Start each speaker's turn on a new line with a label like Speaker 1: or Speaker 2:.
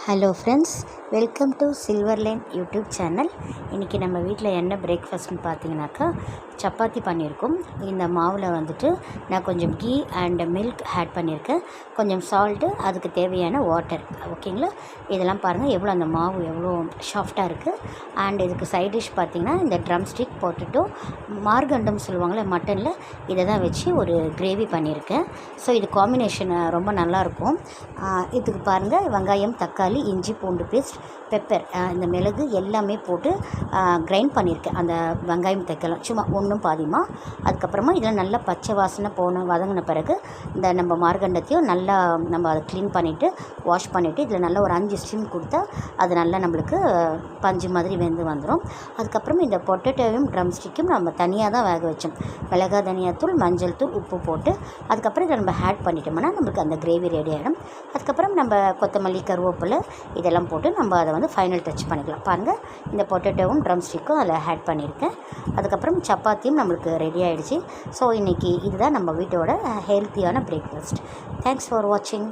Speaker 1: Hello friends, welcome to silver line YouTube channel. இன்றைக்கி நம்ம வீட்டில் என்ன பிரேக்ஃபாஸ்ட்னு பார்த்தீங்கன்னாக்கா சப்பாத்தி பண்ணியிருக்கோம். இந்த மாவில் வந்துட்டு நான் கொஞ்சம் கீ அண்ட் மில்க் ஆட் பண்ணியிருக்கேன், கொஞ்சம் சால்ட்டு, அதுக்கு தேவையான வாட்டர். ஓகேங்களா? இதெல்லாம் பாருங்கள் எவ்வளோ அந்த மாவு எவ்வளோ சாஃப்டாக இருக்குது. அண்ட் இதுக்கு சைட் டிஷ் பார்த்திங்கன்னா இந்த ட்ரம் ஸ்டிக் போட்டுட்டோ மார்கண்டம் சொல்லுவாங்களே மட்டனில், இதை தான் வச்சு ஒரு கிரேவி பண்ணியிருக்கேன். ஸோ இது காம்பினேஷன் ரொம்ப நல்லாயிருக்கும். இதுக்கு பாருங்கள் வெங்காயம், தக்காளி, இஞ்சி பூண்டு பேஸ்ட், பெப்பர், இந்த மிளகு எல்லாமே போட்டு கிரைண்ட் பண்ணியிருக்கேன். அந்த வெங்காயம் தைக்கலாம் சும்மா ஒன்றும் பாதியமாக. அதுக்கப்புறமா இதில் நல்லா பச்சை வாசனை வதங்கின பிறகு இந்த நம்ம மார்கண்டத்தையும் நல்லா நம்ம அதை க்ளீன் பண்ணிவிட்டு வாஷ் பண்ணிவிட்டு இதில் நல்லா ஒரு 5 ஸ்டீம் கொடுத்தா அது நல்லா நம்மளுக்கு பஞ்சு மாதிரி வெந்து வந்துடும். அதுக்கப்புறம் இந்த பொட்டேட்டோவையும் ட்ரம் ஸ்டிக்கும் நம்ம தனியாக தான் வேக வச்சோம். மிளகாய், தனியாத்தூள், மஞ்சள் தூள், உப்பு போட்டு அதுக்கப்புறம் இதை நம்ம ஆட் பண்ணிட்டோம்னா நம்மளுக்கு அந்த கிரேவி ரெடி ஆகிடும். அதுக்கப்புறம் நம்ம கொத்தமல்லி, கருவேப்பிலை இதெல்லாம் போட்டு நம்ம அதை வந்து ஃபைனல் டச் பண்ணிக்கலாம். பாருங்கள், இந்த பொட்டேட்டோவும் ட்ரம் ஸ்டிக்கும் அதில் ஆட் பண்ணியிருக்கேன். அதுக்கப்புறம் சப்பாத்தியும் நம்மளுக்கு ரெடி ஆகிடுச்சு. ஸோ இன்றைக்கி இதுதான் நம்ம வீட்டோட ஹெல்த்தியான பிரேக்ஃபாஸ்ட். தேங்க்ஸ் ஃபார் வாட்சிங்.